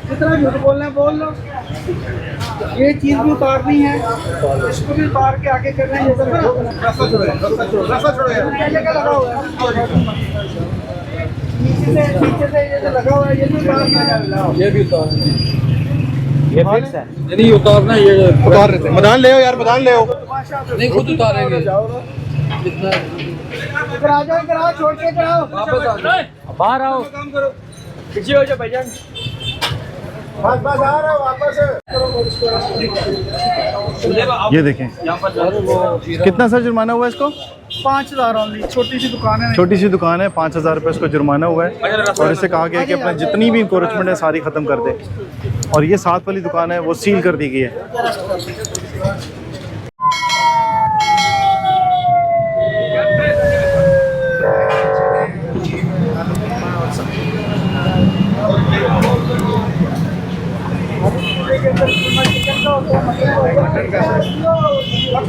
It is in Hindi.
जितना झूठ बोलना है बोल लो। ये चीज़ भी उतारनी है, इसको भी उतार के आगे करना है। जैसे रास्ता छोड़ो यार। पहले का लगा हुआ है, नीचे से ये जो लगा हुआ है ये भी उतारना है। ये भी उतार, ये फिक्स है। नहीं उतारना, ये उतार रहे थे। मैदान ले आओ यार, मैदान ले आओ। नहीं खुद उतारेंगे जितना। इधर आ जाओ, इधर आओ, छोड़ के इधर आओ। वापस आ जाओ, बाहर आओ, काम करो। पीछे हो जाओ भाईजान। बस बस आ रहा हूँ वापस। ये देखें, कितना सर जुर्माना हुआ इसको? 5000 ओनली। छोटी सी दुकान है। छोटी सी दुकान है, 5000 रुपये इसको जुर्माना हुआ है। और इससे कहा गया कि अपना जितनी भी इंक्रोचमेंट है सारी ख़त्म कर दे। और ये साथ वाली दुकान है वो सील कर दी गई है। मटन